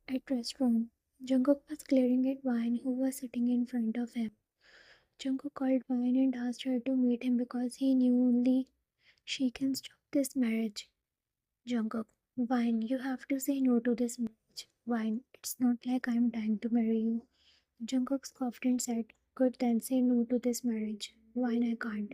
At restaurant, Jungkook was glaring at Vine who was sitting in front of him. Jungkook called Vine and asked her to meet him because he knew only she can stop this marriage. Jungkook, Vine, you have to say no to this marriage. Vine, it's not like I'm dying to marry you. Jungkook scoffed and said, good, then say no to this marriage. Vine, I can't.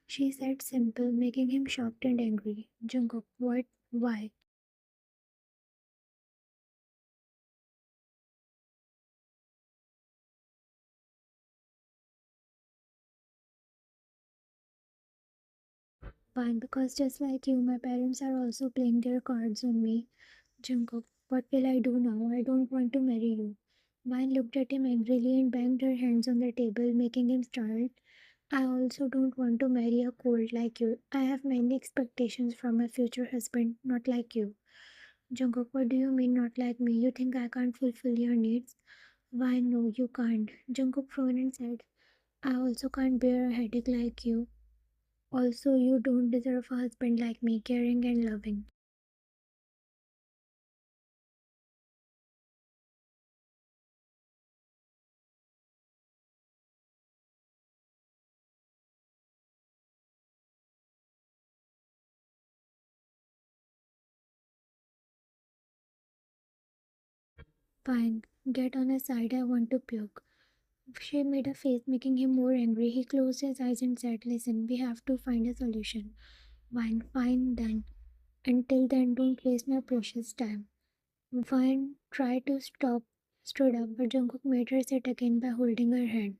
She said simple, making him shocked and angry. Jungkook, what? Why? Vine, because just like you, my parents are also playing their cards on me. Jungkook, what will I do now? I don't want to marry you. Vine looked at him angrily and banged her hands on the table, making him start. I also don't want to marry a cold like you. I have many expectations from my future husband, not like you. Jungkook, what do you mean not like me? You think I can't fulfill your needs? Why no, you can't. Jungkook frowned and said, I also can't bear a headache like you. Also, you don't deserve a husband like me, caring and loving. Fine, get on his side, I want to puke. She made a face, making him more angry. He closed his eyes and said, listen, we have to find a solution. Fine, fine then. Until then, don't waste my precious time. Vine tried to stop, stood up, but Jungkook made her sit again by holding her hand.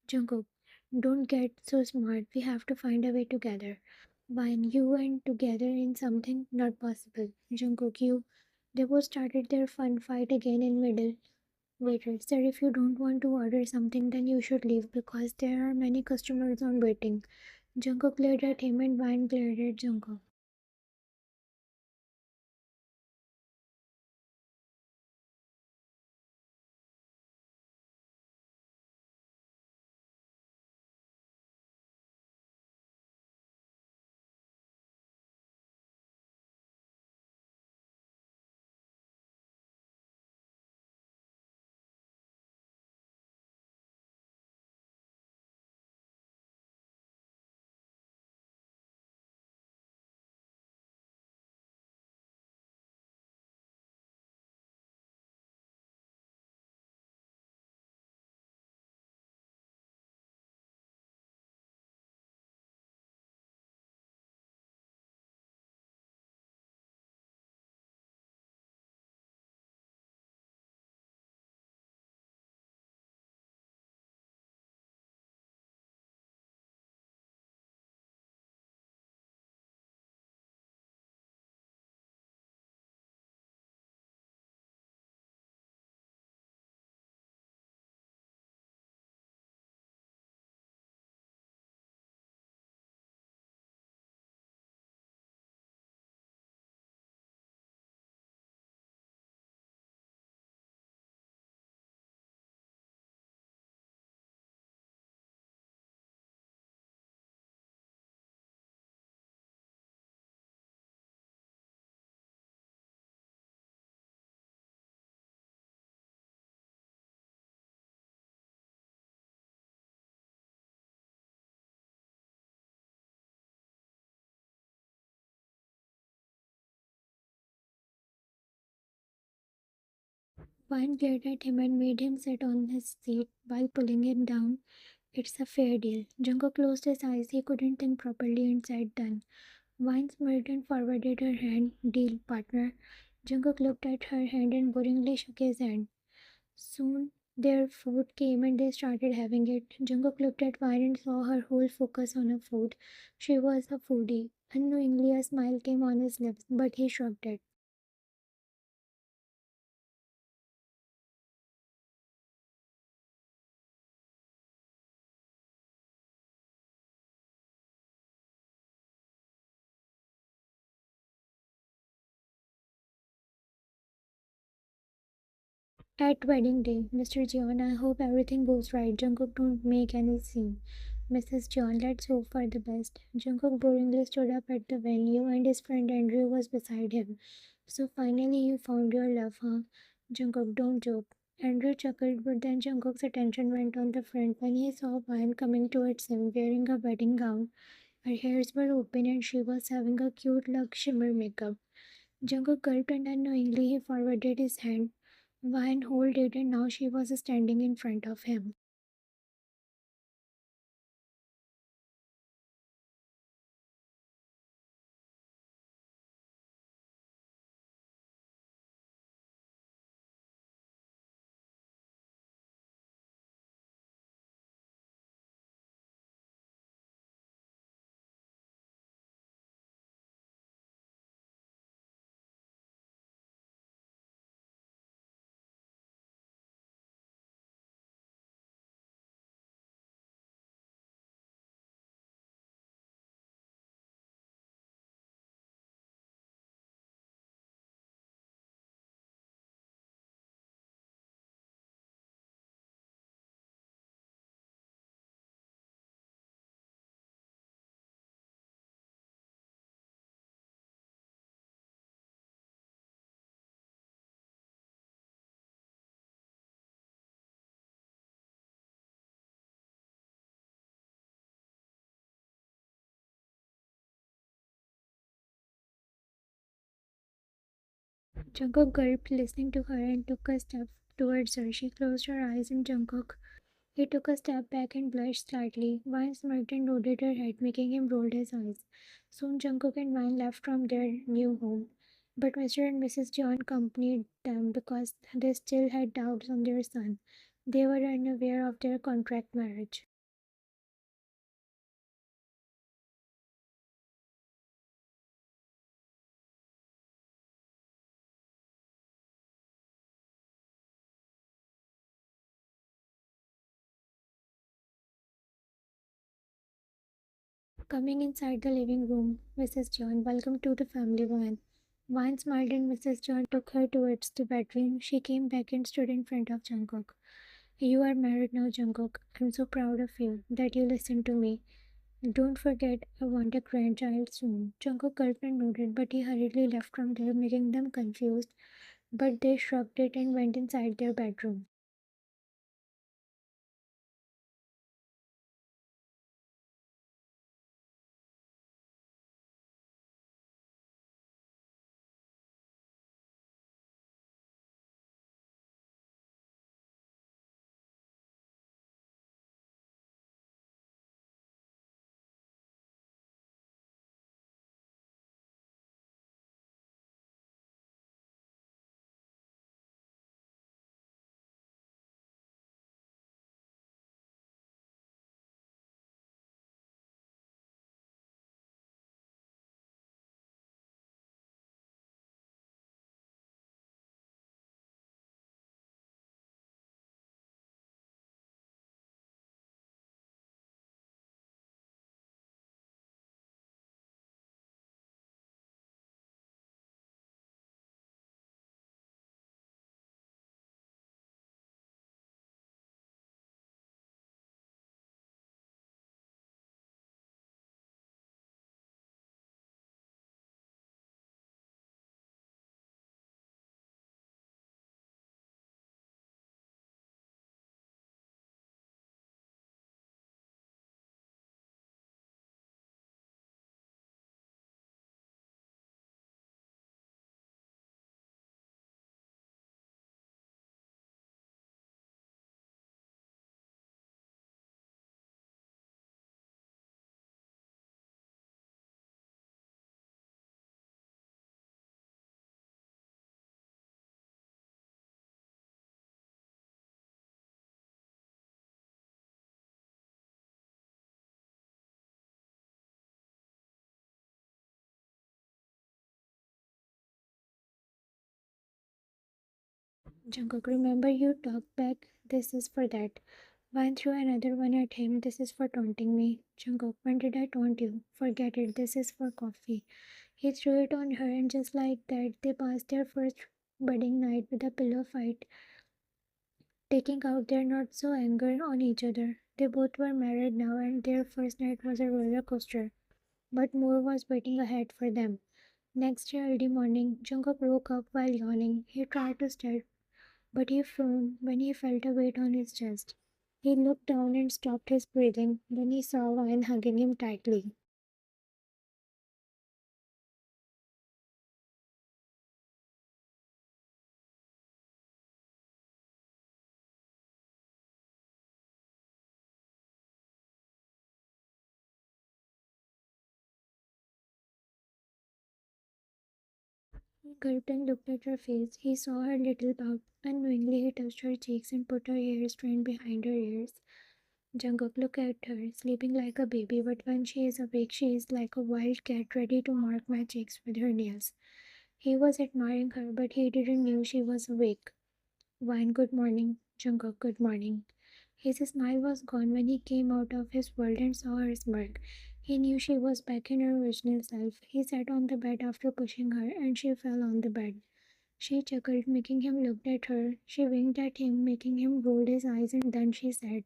Jungkook, don't get so smart. We have to find a way together. Vine, you and together in something not possible. Jungkook, you. They both started their fun fight again in middle. Waiter, sir, if you don't want to order something, then you should leave because there are many customers on waiting. Jungkook glared at him and Vine glared at Jungkook. Vine glared at him and made him sit on his seat while pulling him down. It's a fair deal. Jungkook closed his eyes. He couldn't think properly and said, done. Vine smiled and forwarded her hand. Deal, partner. Jungkook looked at her hand and boringly shook his hand. Soon their food came and they started having it. Jungkook looked at Vine and saw her whole focus on her food. She was a foodie. Unknowingly, a smile came on his lips, but he shrugged it. At wedding day, Mr. John, I hope everything goes right. Jungkook, don't make any scene. Mrs. John, let's hope for the best. Jungkook boringly stood up at the venue and his friend Andrew was beside him. So finally you found your love, huh? Jungkook, don't joke. Andrew chuckled, but then Jungkook's attention went on the front when he saw Vine coming towards him wearing a wedding gown. Her hairs were open and she was having a cute luxe shimmer makeup. Jungkook gulped and unknowingly he forwarded his hand. Vine hold it and now she was standing in front of him. Jungkook gulped, listening to her, and took a step towards her. She closed her eyes, and Jungkook. He took a step back and blushed slightly. Vine smirked and nodded her head, making him roll his eyes. Soon Jungkook and Vine left from their new home. But Mr. and Mrs. John accompanied them because they still had doubts on their son. They were unaware of their contract marriage. Coming inside the living room, Mrs. John, welcome to the family van. Vine smiled and Mrs. John took her towards the bedroom. She came back and stood in front of Jungkook. You are married now, Jungkook. I'm so proud of you that you listened to me. Don't forget, I want a grandchild soon. Jungkook gulped and nodded, but he hurriedly left from there, making them confused. But they shrugged it and went inside their bedroom. Jungkook, remember you talked back. This is for that. Vine threw another one at him. This is for taunting me. Jungkook, when did I taunt you? Forget it. This is for coffee. He threw it on her, and just like that, they passed their first wedding night with a pillow fight, taking out their not so anger on each other. They both were married now, and their first night was a roller coaster. But more was waiting ahead for them. Next day, early morning, Jungkook woke up while yawning. He tried to stand. but he frowned when he felt a weight on his chest. He looked down and stopped his breathing. Then he saw Wine hugging him tightly. He gulped and looked at her face. He saw her little pout. Unknowingly, he touched her cheeks and put her hair strained behind her ears. Jungkook looked at her, sleeping like a baby, but when she is awake, she is like a wild cat ready to mark my cheeks with her nails. He was admiring her, but he didn't know she was awake. Wine, good morning. Jungkook, good morning. His smile was gone when he came out of his world and saw her smirk. He knew she was back in her original self. He sat on the bed after pushing her, and she fell on the bed. She chuckled, making him look at her. She winked at him, making him roll his eyes, and then she said,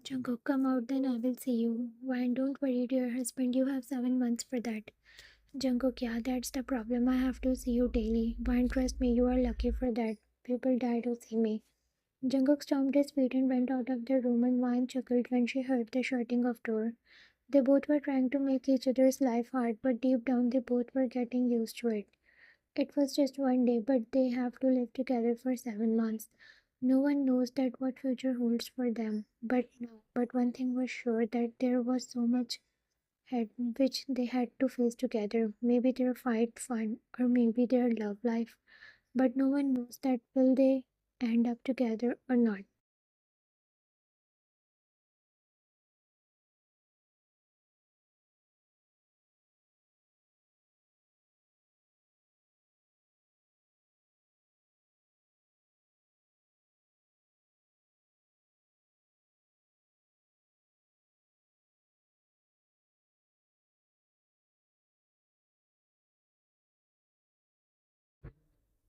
Jungkook, come out, then I will see you. Wine, don't worry, dear husband, you have 7 months for that. Jungkook, yeah, that's the problem. I have to see you daily. Wine, trust me, you are lucky for that. People die to see me. Jungkook stomped his feet and went out of the room, and Wine chuckled when she heard the shutting of door. They both were trying to make each other's life hard, but deep down they both were getting used to it. It was just one day, but they have to live together for 7 months. No one knows that what future holds for them. But no, but one thing was sure that there was so much had which they had to face together. Maybe their fight fun or maybe their love life. But no one knows that will they end up together or not.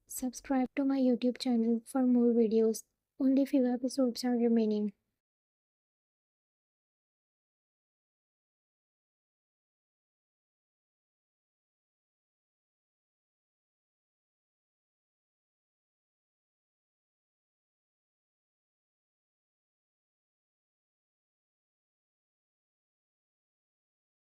Subscribe to my YouTube channel for more videos. Only few episodes are remaining.